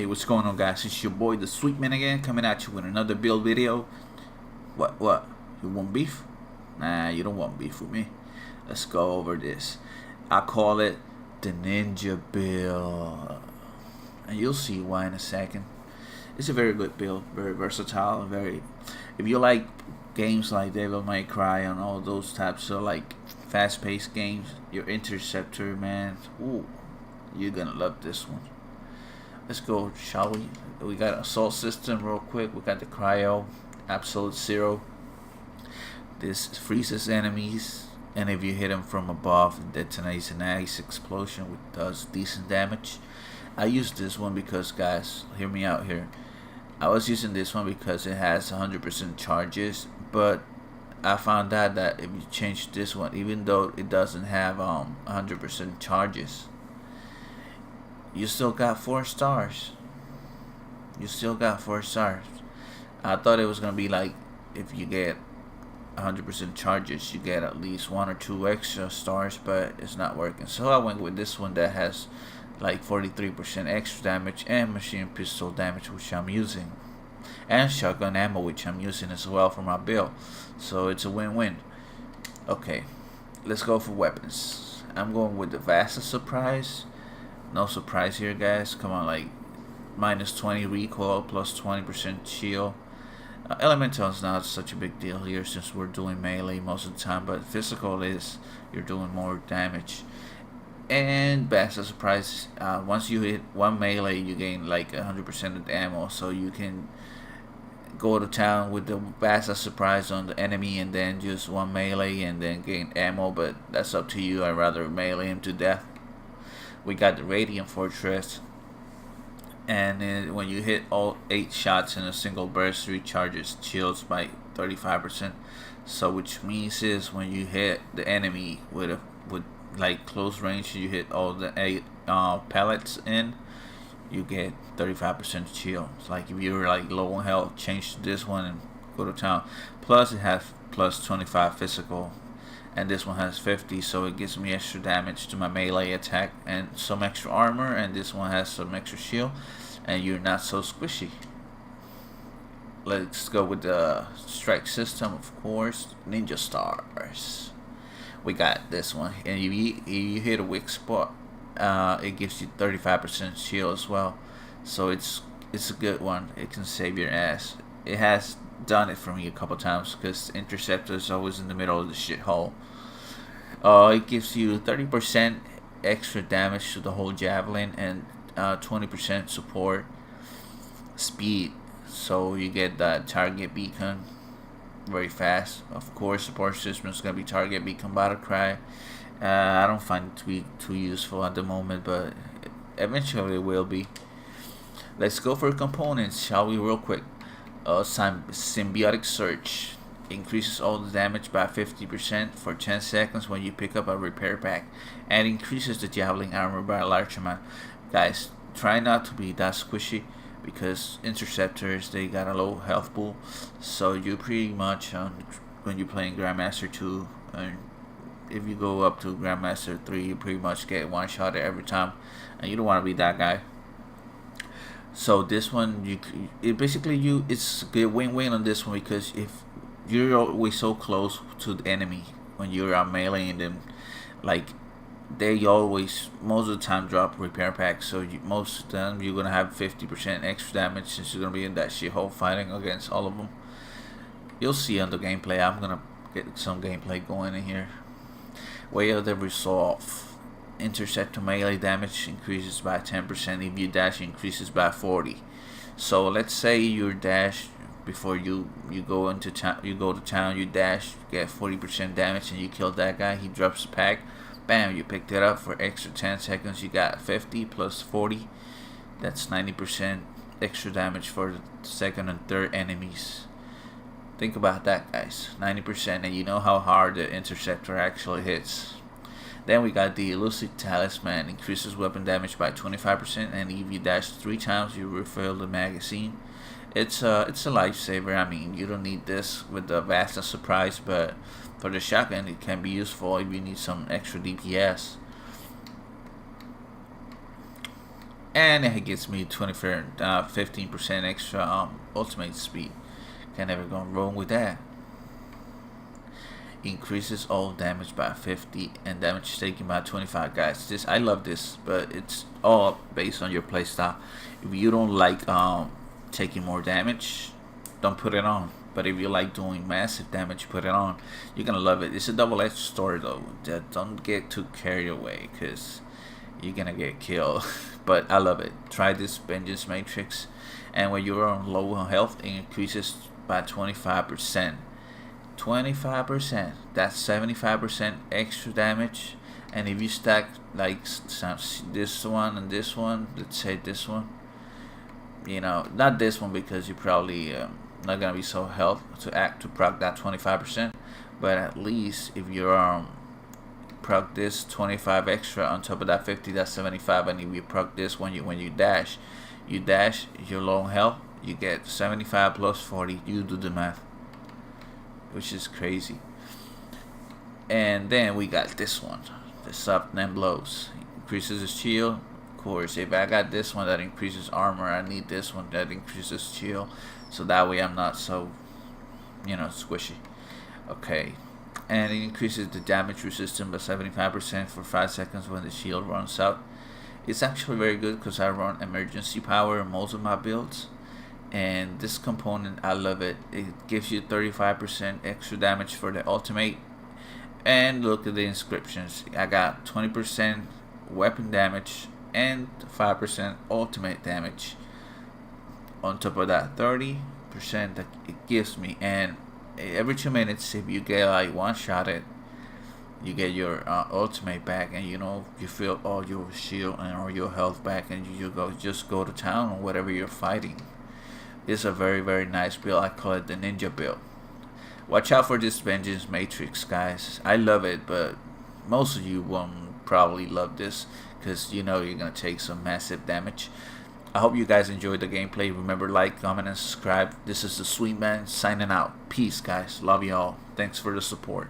what's going on, guys? It's your boy, the Sweet Man again, coming at you with another build video. What? You want beef? Nah, you don't want beef with me. Let's go over this. I call it the Ninja build, and you'll see why in a second. It's a very good build, very versatile, and very. If you like games like Devil May Cry and all those types of like fast-paced games, your Interceptor, man, ooh, you're gonna love this one. Let's go, shall we? We got assault system real quick. We got the cryo, absolute zero. This freezes enemies, and if you hit them from above, it detonates an ice explosion, which does decent damage. I use this one because, guys, hear me out here. I was using this one because it has 100% charges, but I found out that if you change this one, even though it doesn't have 100% charges, you still got 4 stars. You still got 4 stars. I thought it was gonna be like if you get 100% charges, you get at least 1 or 2 extra stars, but it's not working. So I went with this one that has like 43% extra damage and machine pistol damage, which I'm using, and shotgun ammo, which I'm using as well for my build. So it's a win-win. Okay, let's go for weapons. I'm going with the Vasta Surprise. No surprise here, guys. Come on, like minus 20 recoil, plus 20% shield. Elemental is not such a big deal here since we're doing melee most of the time, but physical is you're doing more damage. And Vasta Surprise, once you hit 1 melee, you gain like 100% of the ammo, so you can go to town with the Vasta Surprise on the enemy and then just 1 melee and then gain ammo, but that's up to you. I'd rather melee him to death. We got the Radiant Fortress, and then when you hit all 8 shots in a single burst, recharges shields by 35%. So which means is when you hit the enemy with like close range, you hit all the 8 pellets in, you get 35% shield. It's like if you're like low on health, change to this one and go to town. Plus it has plus 25 physical, and this one has 50, so it gives me extra damage to my melee attack and some extra armor, and this one has some extra shield, and you're not so squishy. Let's go with the strike system, of course. Ninja stars. We got this one, and if you hit a weak spot, it gives you 35% shield as well, so it's a good one. It can save your ass. It has done it for me a couple times because Interceptor is always in the middle of the shithole. It gives you 30% extra damage to the whole javelin and 20% support speed, so you get that target beacon very fast. Of course, support system is gonna be target beacon battle cry. I don't find it to be too useful at the moment, but eventually it will be. Let's go for components, shall we, real quick. Symbiotic Search increases all the damage by 50% for 10 seconds when you pick up a repair pack, and increases the javelin armor by a large amount. Guys, try not to be that squishy because Interceptors, they got a low health pool, so you pretty much when you're playing Grandmaster 2, and if you go up to Grandmaster 3, you pretty much get one shot every time, and you don't want to be that guy. So this one, it's a good win-win on this one, because if you're always so close to the enemy when you're meleeing them, like they always most of the time drop repair packs, so most of them you're gonna have 50% extra damage since you're gonna be in that shithole fighting against all of them. You'll see on the gameplay. I'm gonna get some gameplay going in here. Way of the Resolve. Interceptor melee damage increases by 10%. If you dash, increases by 40. So let's say you dash before you go into town. You go to town. You dash, get 40% damage, and you kill that guy. He drops a pack. Bam! You picked it up for extra 10 seconds. You got 50 plus 40. That's 90% extra damage for the second and third enemies. Think about that, guys. 90%, and you know how hard the Interceptor actually hits. Then we got the Elusive Talisman, increases weapon damage by 25%, and if you dash 3 times, you refill the magazine. It's a lifesaver. I mean, you don't need this with the Vasta Surprise, but for the shotgun, it can be useful if you need some extra DPS. and it gives me 15% extra ultimate speed. Can never go wrong with that. Increases all damage by 50 and damage taken by 25. Guys, this, I love this, but it's all based on your playstyle. If you don't like taking more damage, don't put it on. But if you like doing massive damage, put it on. You're gonna love it. It's a double-edged sword though. Don't get too carried away, because you're gonna get killed. But I love it. Try this Vengeance Matrix, and when you're on low health, it increases by 25%. 25%. That's 75% extra damage. And if you stack like this one and this one, let's say this one, you know, not this one because you probably not gonna be so health to proc that 25%, but at least if you're proc this 25 extra on top of that 50, that's 75. And if you proc this when you dash, you're low on health, you get 75 plus 40. You do the math, which is crazy. And then we got this one, the Soft and Blows, increases his shield. Of course, if I got this one that increases armor, I need this one that increases shield, so that way I'm not so, you know, squishy. Okay, and it increases the damage resistance by 75% for 5 seconds when the shield runs out. It's actually very good because I run emergency power in most of my builds. And this component, I love it. It gives you 35% extra damage for the ultimate. And look at the inscriptions. I got 20% weapon damage and 5% ultimate damage. On top of that, 30% that it gives me. And every 2 minutes, if you get like one-shotted, you get your ultimate back, and you know, you feel all your shield and all your health back, and you just go to town on whatever you're fighting. It's a very, very nice build. I call it the ninja build. Watch out for this Vengeance Matrix, guys. I love it, but most of you won't probably love this because you know you're gonna take some massive damage. I hope you guys enjoyed the gameplay. Remember, like, comment, and subscribe. This is the Sweet Man signing out. Peace, guys. Love you all. Thanks for the support.